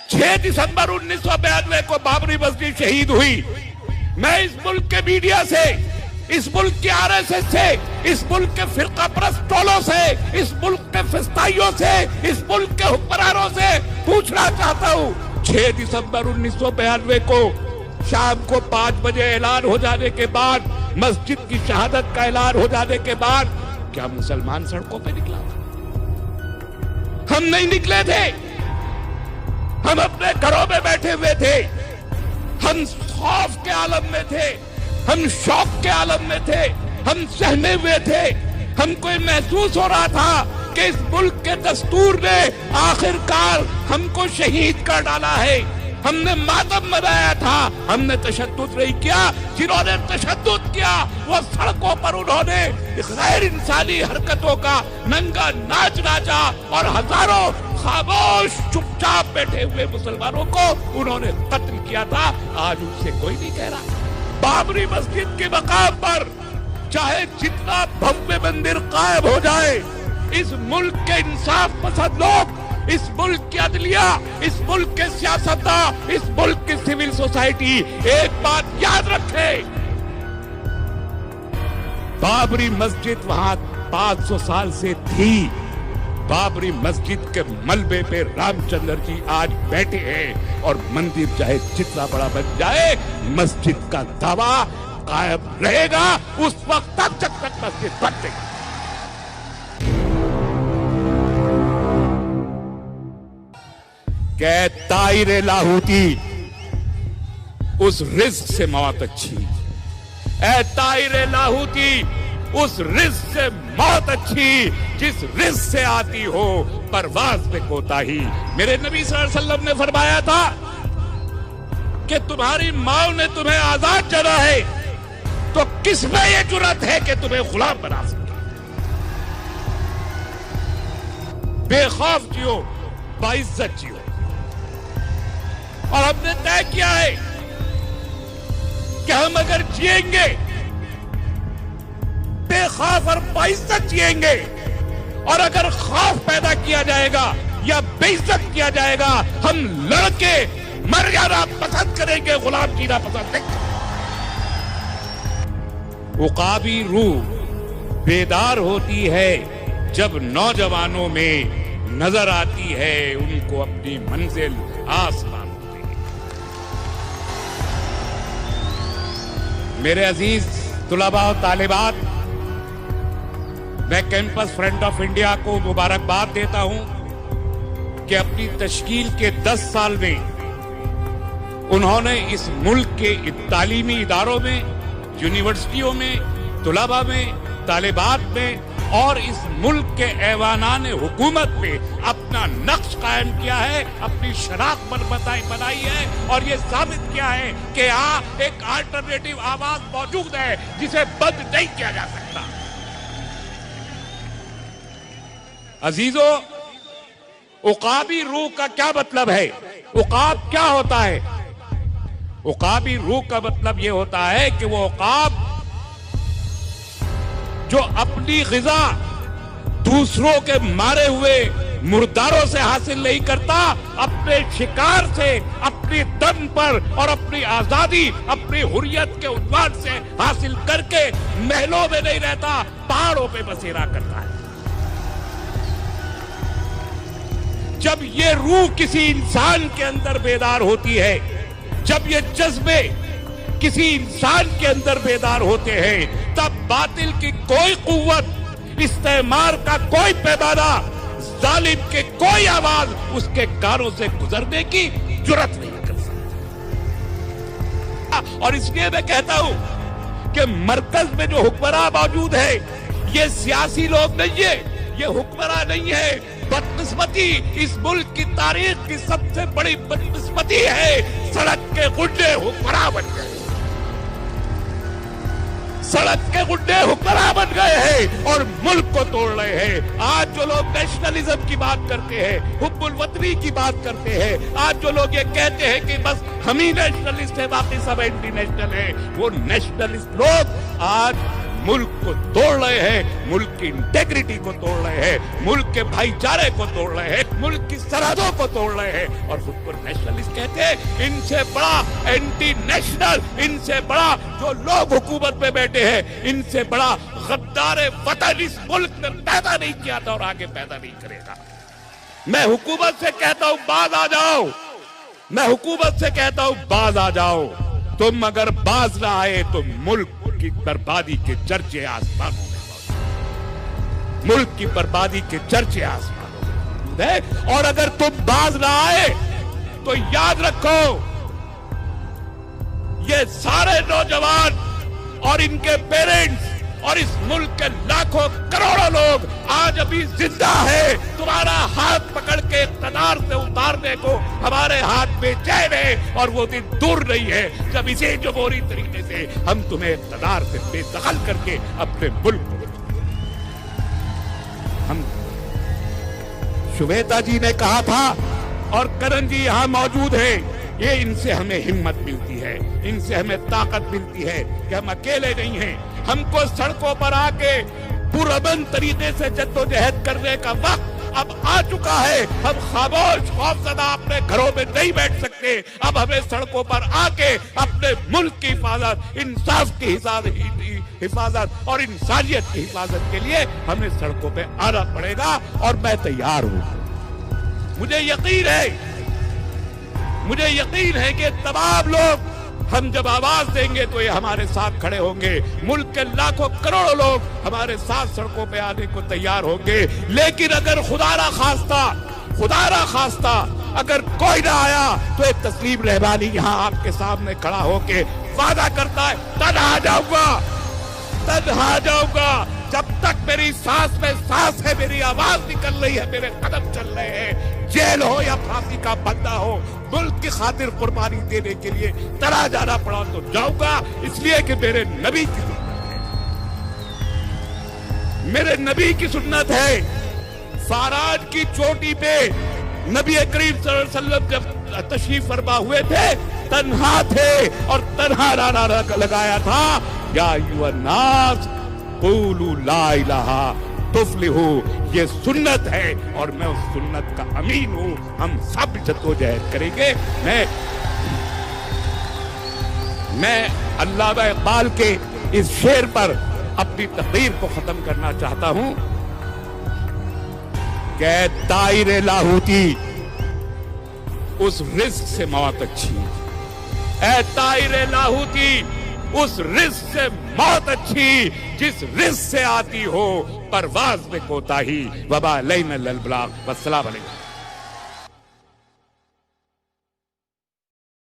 6 दिसंबर 1992 को बाबरी मस्जिद शहीद हुई। मैं इस मुल्क के मीडिया से, इस मुल्क के आरएसएस से, इस मुल्क के फिरका परस्त टोलों से, इस मुल्क के फिस्ताइयों से, इस मुल्क के हुक्मरानों से पूछना चाहता हूं, 6 दिसंबर 1992 को शाम को 5 बजे ऐलान हो जाने के बाद, मस्जिद की शहादत का ऐलान हो जाने के बाद, क्या मुसलमान सड़कों पे निकला था? हम नहीं निकले थे। हम अपने घरों में बैठे हुए थे। हम खौफ के आलम में थे, हम शौक के आलम में थे, हम सहमे हुए थे। हमको महसूस हो रहा था कि इस मुल्क के दस्तूर ने आखिरकार हमको शहीद कर डाला है। हमने मातम मनाया था, हमने तशद्दुद नहीं किया। जिन्होंने तशद्दुद किया वो सड़कों पर उन्होंने गैर इंसानी हरकतों का नंगा नाच नाचा और हजारों खामोश चुपचाप बैठे हुए मुसलमानों को उन्होंने कत्ल किया था। आज उनसे कोई नहीं कह रहा। बाबरी मस्जिद के मकाम पर चाहे जितना भव्य मंदिर कायम हो जाए, इस मुल्क के इंसाफ पसंद लोग, इस मुल्क की अदलिया, इस मुल्क के सियासतदान, इस मुल्क की सिविल सोसाइटी एक बात याद रखे, बाबरी मस्जिद वहां 500 साल से थी। बाबरी मस्जिद के मलबे पे रामचंद्र जी आज बैठे हैं और मंदिर चाहे जितना बड़ा बन जाए, मस्जिद का दावा कायम रहेगा उस वक्त तक जब तक मस्जिद बनेगी। के ताहिर लाहौती, उस रिस्क से मौत अच्छी। ए ताहिर लाहौती, उस रिस्क से मौत अच्छी जिस रिस्क से आती हो परवाज में कोताही। मेरे नबी सल्लल्लाहु अलैहि वसल्लम ने फरमाया था कि तुम्हारी मां ने तुम्हें आजाद चुना है, तो किसमें यह जुर्रत है कि तुम्हें गुलाम बना सके? बेखौफ जियो, बाइज्जत जियो। और हमने तय किया है कि हम अगर जिएंगे बेखौफ और बाइज्जत जिएंगे, और अगर खौफ पैदा किया जाएगा या बेइज्जत किया जाएगा, हम लड़के मर जाना पसंद करेंगे, गुलाम जीना पसंद नहीं। उकाबी रूह बेदार होती है जब नौजवानों में नजर आती है उनको अपनी मंजिल आसमान। मेरे अजीज तुलबा और तालिबात, मैं कैंपस फ्रंट ऑफ इंडिया को मुबारकबाद देता हूं कि अपनी तश्कील के 10 साल में उन्होंने इस मुल्क के तालीमी इदारों में, यूनिवर्सिटियों में, तुलबा में, तालिबात में और इस मुल्क के ऐवानान हुकूमत में अपना नक्श कायम किया है, अपनी शनाख्त बनाई है और ये साबित किया है कि यहाँ एक अल्टरनेटिव आवाज मौजूद है जिसे बंद नहीं किया जा सकता। अजीजों, उकाबी रूह का क्या मतलब है? उकाब क्या होता है? उकाबी रूह का मतलब यह होता है कि वो उकाब जो अपनी ग़िज़ा दूसरों के मारे हुए मुर्दारों से हासिल नहीं करता, अपने शिकार से, अपनी दम पर और अपनी आजादी, अपनी हुर्रियत के उन्वान से हासिल करके महलों में नहीं रहता, पहाड़ों पे बसेरा करता है। जब ये रूह किसी इंसान के अंदर बेदार होती है, जब ये जज्बे किसी इंसान के अंदर बेदार होते हैं, तब बातिल की कोई कुव्वत, इस्तेमार का कोई पैमाना, जालिम के कोई आवाज उसके कानों से गुजरने की जुर्रत नहीं कर सकता। और इसलिए मैं कहता हूं कि मरकज में जो हुक्मरान मौजूद है, ये सियासी लोग नहीं है, ये हुक्मरान नहीं है। बदकिस्मती इस मुल्क की तारीख की सबसे बड़ी बदकिस्मती है, सड़क के गुंडे हुक्मरान बन गए। सड़क के गुंडे हुक्मरान बन गए हैं और मुल्क को तोड़ रहे हैं। आज जो लोग नेशनलिज्म की बात करते हैं, हुब्बुल वतनी की बात करते हैं, आज जो लोग ये कहते हैं कि बस हम ही नेशनलिस्ट है, बाकी सब एंटी नेशनल है, वो नेशनलिस्ट लोग आज मुल्क को तोड़ रहे हैं, मुल्क की इंटेग्रिटी को तोड़ रहे हैं, मुल्क के भाईचारे को तोड़ रहे हैं। मुल्क की सरहदों को तोड़ रहे हैं और खुद को नेशनलिस्ट कहते हैं। इनसे बड़ा एंटी नेशनल, इनसे बड़ा जो लोग हुकूमत में बैठे हैं, इनसे बड़ा गद्दार वतन इस मुल्क में पैदा नहीं किया था और आगे पैदा नहीं करेगा। मैं हुकूमत से कहता हूं बाज आ जाओ, मैं हुकूमत से कहता हूं बाज आ जाओ। तुम अगर बाज ना आए तो मुल्क की बर्बादी के चर्चे आसमानों में, मुल्क की बर्बादी के चर्चे आसमानों में। और अगर तुम बाज ना आए तो याद रखो, ये सारे नौजवान और इनके पेरेंट्स और इस मुल्क के लाखों करोड़ों लोग आज अभी जिंदा है। तुम्हारा हाथ पकड़ के इक़्तिदार से उतारने को हमारे हाथ बेचैन है और वो दिन दूर नहीं है जब इसी जमहूरी तरीके से हम तुम्हें इक़्तिदार से बेदखल करके अपने मुल्क को, हम श्वेता जी ने कहा था और करण जी यहां मौजूद है, ये इनसे हमें हिम्मत मिलती है, इनसे हमें ताकत मिलती है कि हम अकेले नहीं हैं। हमको सड़कों पर आके पुरअमन तरीके से जद्दोजहद करने का वक्त अब आ चुका है। हम खामोश खौफजदा अपने घरों में नहीं बैठ सकते। अब हमें सड़कों पर आके अपने मुल्क की हिफाजत, इंसाफ की हिफाजत और इंसानियत की हिफाजत के लिए हमें सड़कों पे आना पड़ेगा और मैं तैयार हूं। मुझे यकीन है कि तमाम लोग हम जब आवाज देंगे तो ये हमारे साथ खड़े होंगे। मुल्क के लाखों करोड़ों लोग हमारे साथ सड़कों पे आने को तैयार होंगे। लेकिन अगर खुदारा खास्ता अगर कोई ना आया तो एक तस्लीम रहमानी यहाँ आपके सामने खड़ा होके वादा करता है, तन्हा जाऊंगा। जब तक मेरी सांस में सांस है, मेरी आवाज निकल रही है, मेरे कदम चल रहे हैं, जेल हो या फांसी का बंदा हो, मुल्क की खातिर कुर्बानी देने के लिए तरा जाना पड़ा तो जाऊंगा। इसलिए कि मेरे नबी की सुन्नत है, मेरे नबी की सुन्नत है। फाराज की चोटी पे नबी करीम सल्लल्लाहु अलैहि वसल्लम जब तशरीफ फरमा हुए थे, तन्हा थे और तन्हा नारा लगाया था, या अय्युहन्नास क़ूलू ला इलाहा तुफ्लिहू। ये सुन्नत है और मैं उस सुन्नत का अमीन हूं। हम सब जद्दोजहद करेंगे। मैं अल्लामा इक़बाल के इस शेर पर अपनी तकरीर को खत्म करना चाहता हूं कि ताइरे लाहूती, उस रिस्क से मौत अच्छी, ऐ ताइरे लाहूती, उस रिस्क से मौत अच्छी जिस रिस्क से आती हो परवाज में कोताही। वबा अलैना अल बलाग। वस्सलाम अलैकुम।